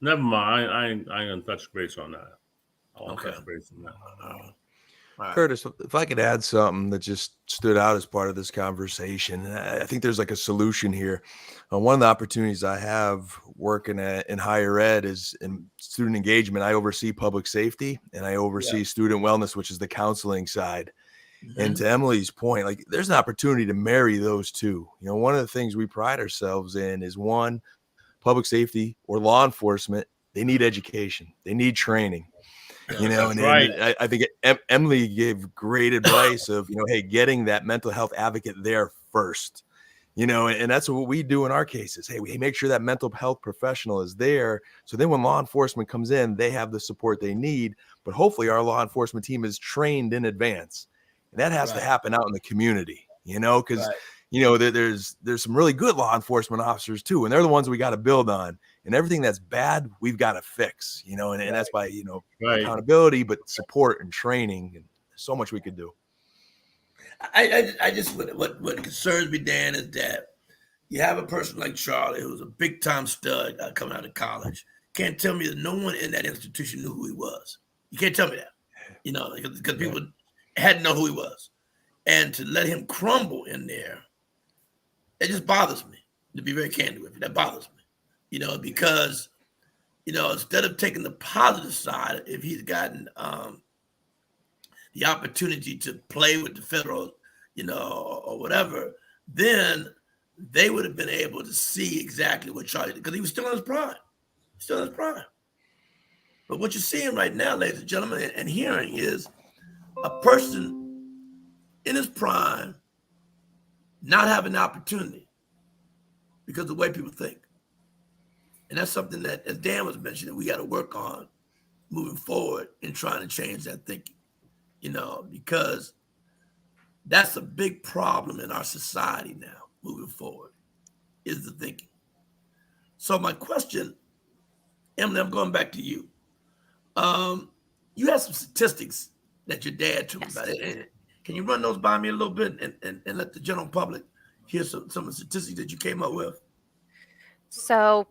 Never mind. I ain't gonna touch base on that. I won't touch base on that. Right. Curtis, if I could add something that just stood out as part of this conversation, I think there's like a solution here. One of the opportunities I have working in higher ed is in student engagement. I oversee public safety and I oversee student wellness, which is the counseling side. Mm-hmm. And to Emily's point, like there's an opportunity to marry those two. You know, one of the things we pride ourselves in is one, public safety or law enforcement, they need education, they need training. You know, and I think Emily gave great advice of, you know, hey, getting that mental health advocate there first, you know, and that's what we do in our cases. Hey, we make sure that mental health professional is there. So then when law enforcement comes in, they have the support they need. But hopefully our law enforcement team is trained in advance. And that has to happen out in the community, you know, because, you know, there's some really good law enforcement officers, too. And they're the ones we got to build on. And everything that's bad, we've got to fix, you know, and that's by, you know, accountability, but support and training, and so much we could do. I just, what concerns me, Dan, is that you have a person like Charlie, who's a big time stud coming out of college. Can't tell me that no one in that institution knew who he was. You can't tell me that, you know, because people hadn't know who he was. And to let him crumble in there, it just bothers me, to be very candid with you. That bothers me. You know, because, you know, instead of taking the positive side, if he's gotten the opportunity to play with the federal, you know, or whatever, then they would have been able to see exactly what Charlie did, because he was still in his prime. Still in his prime. But what you're seeing right now, ladies and gentlemen, and hearing is a person in his prime not having the opportunity because of the way people think. And that's something that, as Dan was mentioning, we got to work on moving forward in trying to change that thinking, you know, because that's a big problem in our society now, moving forward, is the thinking. So my question, Emily, I'm going back to you. You have some statistics that your dad told me about. Can you run those by me a little bit and let the general public hear some of the statistics that you came up with? So,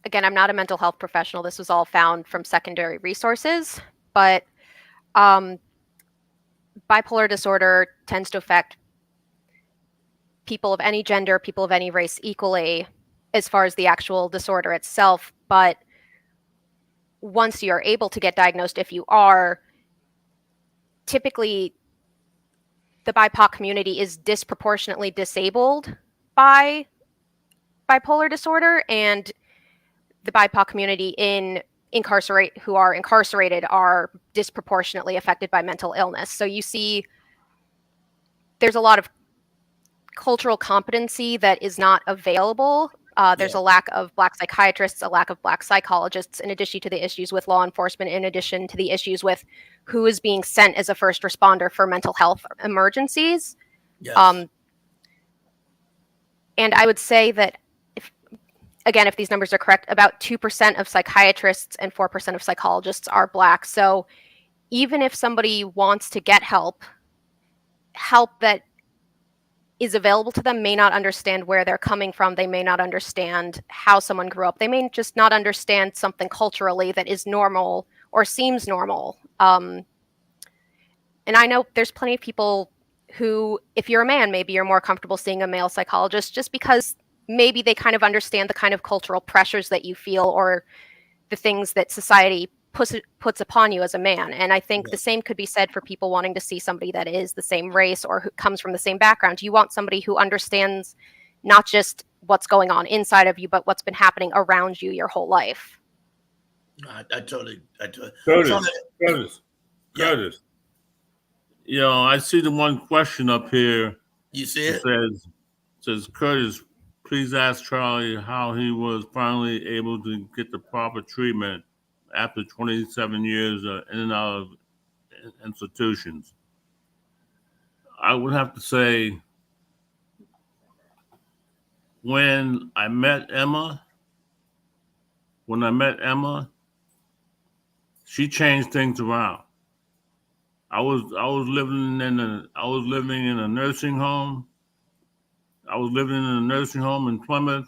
again, I'm not a mental health professional. This was all found from secondary resources, but bipolar disorder tends to affect people of any gender, people of any race equally as far as the actual disorder itself. But once you're able to get diagnosed, if you are, typically the BIPOC community is disproportionately disabled by bipolar disorder, and the BIPOC community in incarcerated are disproportionately affected by mental illness. So you see there's a lot of cultural competency that is not available. There's a lack of Black psychiatrists, a lack of Black psychologists, in addition to the issues with law enforcement, in addition to the issues with who is being sent as a first responder for mental health emergencies. Yes. And I would say that, if these numbers are correct, about 2% of psychiatrists and 4% of psychologists are Black. So even if somebody wants to get help that is available to them may not understand where they're coming from. They may not understand how someone grew up. They may just not understand something culturally that is normal or seems normal. And I know there's plenty of people who, if you're a man, maybe you're more comfortable seeing a male psychologist just because maybe they kind of understand the kind of cultural pressures that you feel or the things that society puts upon you as a man. And I think the same could be said for people wanting to see somebody that is the same race or who comes from the same background. You want somebody who understands not just what's going on inside of you, but what's been happening around you your whole life. I totally. Curtis. You know, I see the one question up here. You see it? Says, Curtis, please ask Charlie how he was finally able to get the proper treatment after 27 years in and out of institutions. I would have to say, when I met Emma, she changed things around. I was living in a nursing home. I was living in a nursing home in Plymouth.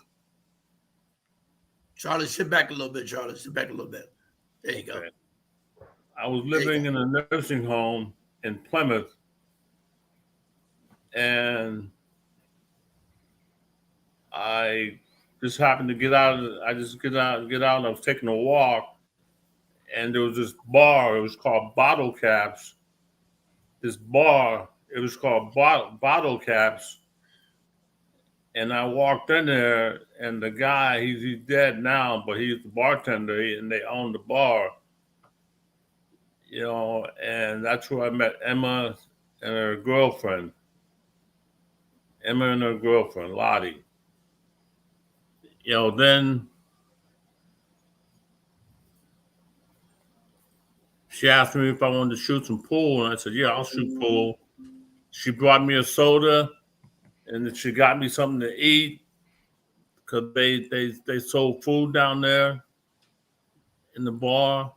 Charlie, sit back a little bit, Charlie. Sit back a little bit. There you go. Okay. I was living in a nursing home in Plymouth, and I just happened to get out. I was taking a walk, and there was this bar. It was called Bottle Caps. This bar, it was called Bottle Caps. And I walked in there, and the guy, he's dead now, but he's the bartender, and they owned the bar. You know, and that's where I met Emma and her girlfriend. Lottie. You know, then she asked me if I wanted to shoot some pool, and I said, yeah, I'll shoot pool. She brought me a soda, and then she got me something to eat because they sold food down there in the bar.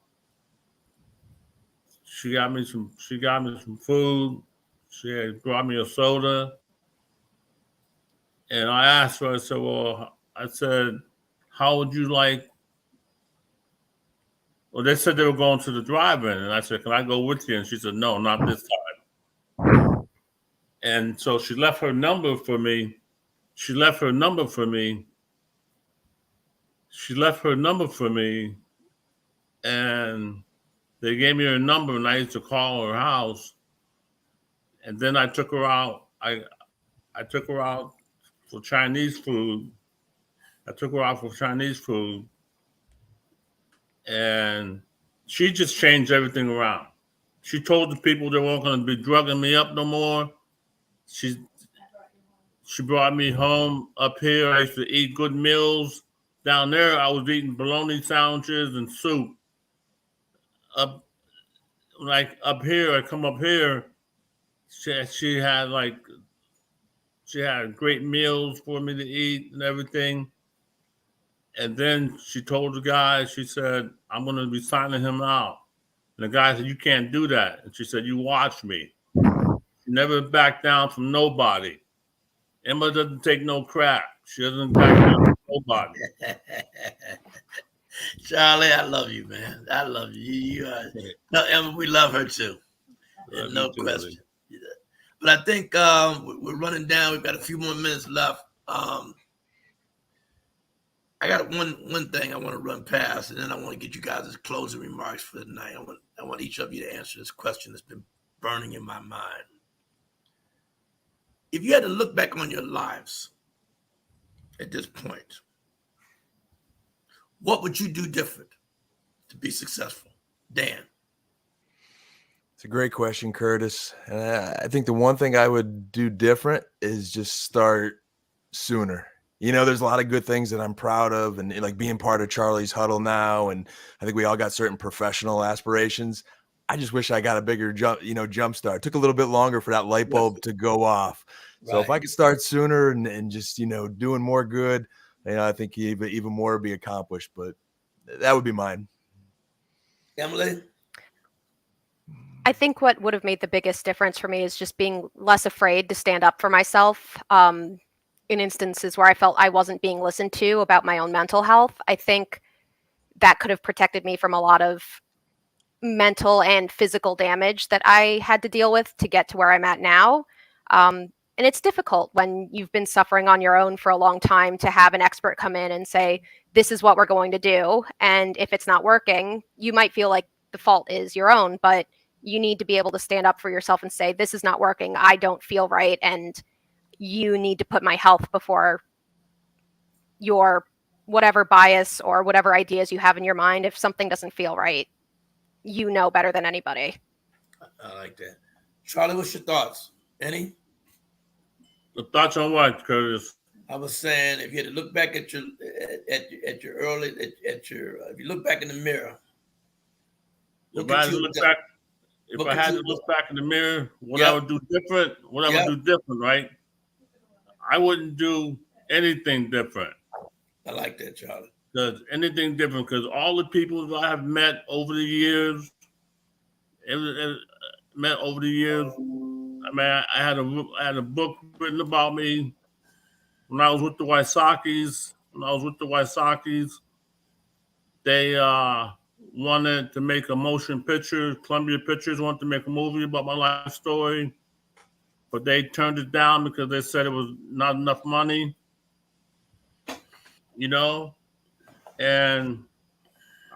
She got me some food. She had brought me a soda. And I asked her, I said, how would you like? Well, they said they were going to the drive-in. And I said, can I go with you? And she said, no, not this time. And so she left her number for me. And they gave me her number, and I used to call her house. And then I took her out. I took her out for Chinese food. And she just changed everything around. She told the people they weren't going to be drugging me up no more. She brought me home up here. I used to eat good meals. Down there, I was eating bologna sandwiches and soup. Up here, I come up here, she had great meals for me to eat and everything. And then she told the guy, she said, I'm going to be signing him out. And the guy said, you can't do that. And she said, you watch me. She never backed down from nobody. Emma doesn't take no crap. She doesn't back down from nobody. Charlie, I love you, man. I love you. No, Emma, we love her too. No question. But I think we're running down. We've got a few more minutes left. I got one thing I want to run past, and then I want to get you guys' closing remarks for the night. I want each of you to answer this question that's been burning in my mind. If you had to look back on your lives at this point, what would you do different? to be successful? Dan. It's a great question, Curtis. And I think the one thing I would do different is just start sooner. There's a lot of good things that I'm proud of, and like being part of Charlie's huddle now. And I think we all got certain professional aspirations. I just wish I got a bigger jump start. It took a little bit longer for that light bulb to go off. So if I could start sooner and just, doing more good, I think even more would be accomplished, but that would be mine. Emily? I think what would have made the biggest difference for me is just being less afraid to stand up for myself. In instances where I felt I wasn't being listened to about my own mental health, I think that could have protected me from a lot of mental and physical damage that I had to deal with to get to where I'm at now. And it's difficult when you've been suffering on your own for a long time to have an expert come in and say, this is what we're going to do. And if it's not working, you might feel like the fault is your own, but you need to be able to stand up for yourself and say, this is not working. I don't feel right. And you need to put my health before your whatever bias or whatever ideas you have in your mind. If something doesn't feel right, you know better than anybody. I like that. Charlie, what's your thoughts? Any? The thoughts on what, Curtis? I was saying, if you had to look back if you look back in the mirror. If I had to look back in the mirror, what I would do different, right? I wouldn't do anything different. I like that, Charlie. Because all the people that I have met over the years, I had a book written about me when I was with the Wysockis. They wanted to make a motion picture. Columbia Pictures wanted to make a movie about my life story, but they turned it down because they said it was not enough money, and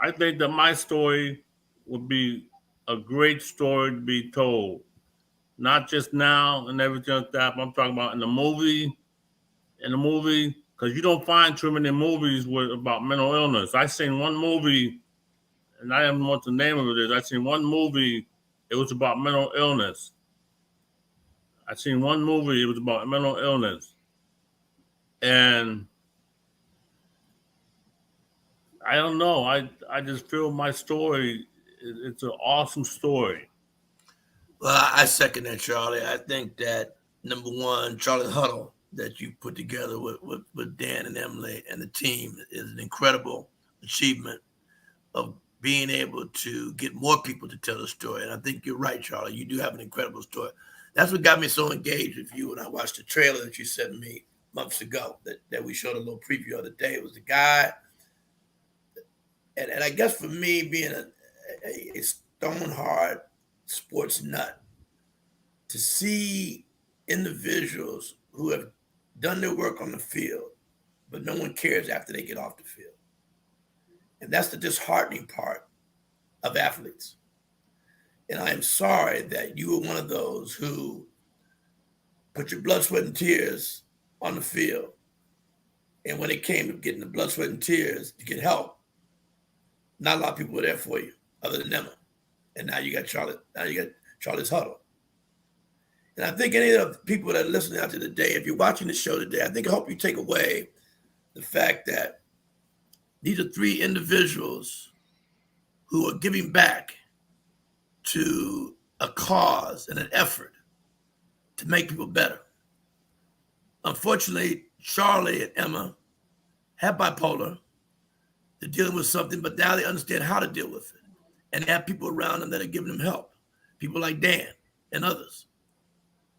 I think that my story would be a great story to be told, not just now and everything like that, but I'm talking about in the movie, because you don't find too many movies about mental illness. I seen one movie, and I don't know what the name of it is. I seen one movie, it was about mental illness. And I don't know. I just feel my story, it's an awesome story. Well, I second that, Charlie. I think that, number one, Charlie Huddle that you put together with Dan and Emily and the team is an incredible achievement of being able to get more people to tell the story. And I think you're right, Charlie. You do have an incredible story. That's what got me so engaged with you when I watched the trailer that you sent me months ago that we showed a little preview of the day. It was the guy. And I guess for me, being a stone hard sports nut, to see individuals who have done their work on the field, but no one cares after they get off the field. And that's the disheartening part of athletes. And I am sorry that you were one of those who put your blood, sweat, and tears on the field. And when it came to getting the blood, sweat, and tears to get help, not a lot of people were there for you other than Emma. And now you got Charlie. Now you got Charlie's Huddle. And I think any of the people that are listening out to today, if you're watching the show today, I hope you take away the fact that these are three individuals who are giving back to a cause and an effort to make people better. Unfortunately, Charlie and Emma have bipolar. They're dealing with something, but now they understand how to deal with it. And they have people around them that are giving them help. People like Dan and others.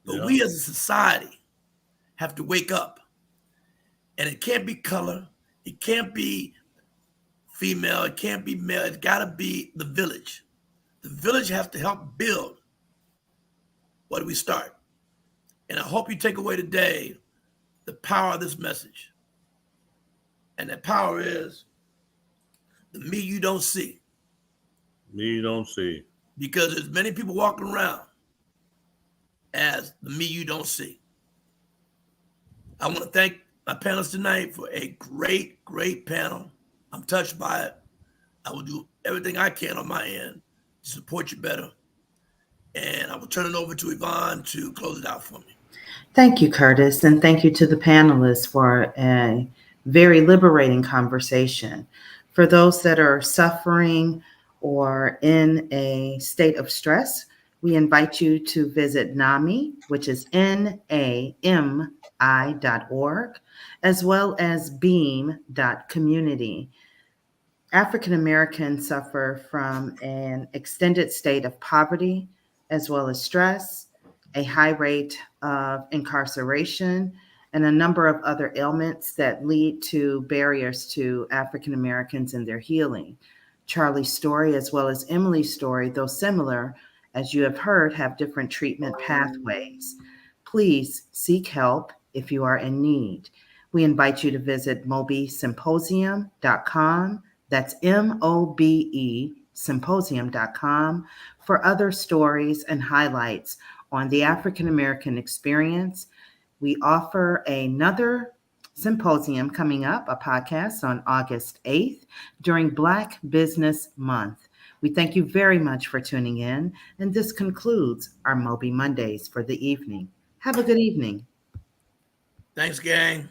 But we as a society have to wake up. And it can't be color. It can't be female. It can't be male. It's got to be the village. The village has to help build. What do we start? And I hope you take away today the power of this message. And that power is the me you don't see. Me you don't see. Because there's many people walking around as the me you don't see. I want to thank my panelists tonight for a great, great panel. I'm touched by it. I will do everything I can on my end to support you better. And I will turn it over to Yvonne to close it out for me. Thank you, Curtis, and thank you to the panelists for a very liberating conversation. For those that are suffering or in a state of stress, we invite you to visit NAMI, which is NAMI.org, as well as beam.community. African Americans suffer from an extended state of poverty, as well as stress, a high rate of incarceration, and a number of other ailments that lead to barriers to African Americans in their healing. Charlie's story, as well as Emily's story, though similar, as you have heard, have different treatment pathways. Please seek help if you are in need. We invite you to visit MOBESymposium.com. That's MOBE Symposium.com for other stories and highlights on the African American experience. We offer another symposium coming up, a podcast on August 8th during Black Business Month. We thank you very much for tuning in, and this concludes our MOBE Mondays for the evening. Have a good evening. Thanks, gang.